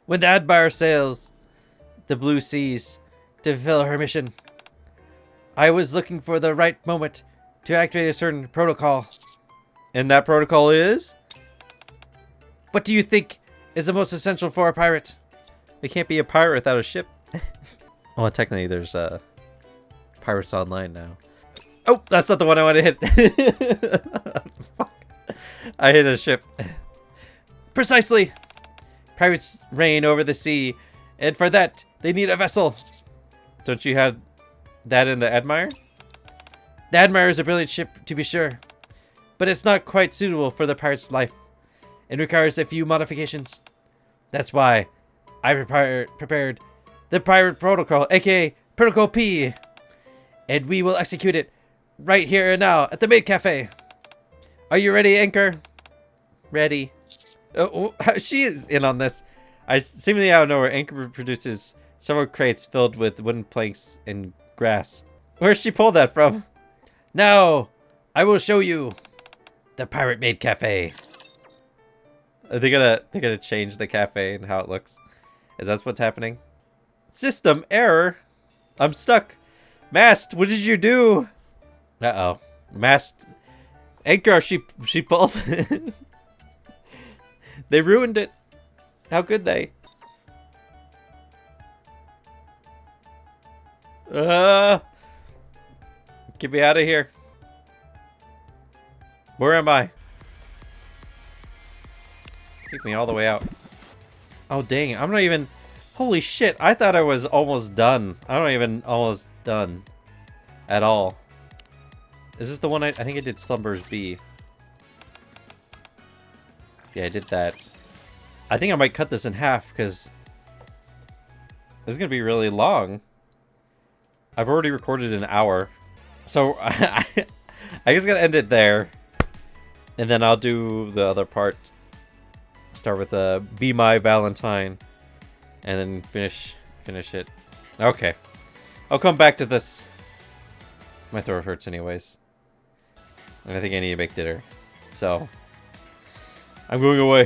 Speaker 2: When the Admire sails the blue seas to fulfill her mission, I was looking for the right moment to activate a certain protocol. And that protocol is? What do you think is the most essential for a pirate? They can't be a pirate without a ship. Well, technically there's Pirates Online now. Oh, that's not the one I want to hit. Fuck. I hit a ship. Precisely. Pirates reign over the sea, and for that, they need a vessel. Don't you have that in the Admire? The Admire is a brilliant ship, to be sure, but it's not quite suitable for the pirate's life. It requires a few modifications. That's why I prepared the Pirate Protocol, aka Protocol P, and we will execute it right here and now at the Maid Café. Are you ready, Anchor? Ready. Oh, she is in on this. Seemingly out of nowhere, Anchor produces several crates filled with wooden planks and grass. Where's she pulled that from? Now, I will show you the Pirate Maid Café. Are they gonna change the cafe and how it looks? Is that what's happening? System error. I'm stuck. Mast, what did you do? Uh-oh. Mast. Anchor, she pulled. They ruined it. How could they? Get me out of here. Where am I? Take me all the way out. Oh, dang. I'm not even... Holy shit. I thought I was almost done. I'm not even almost done. At all. Is this the one I think I did Slumbers B. Yeah, I did that. I think I might cut this in half because this is going to be really long. I've already recorded an hour. So I guess I'm going to end it there. And then I'll do the other part. Start with Be My Valentine. And then finish it. Okay. I'll come back to this. My throat hurts anyways. And I think I need to make dinner. So I'm going away.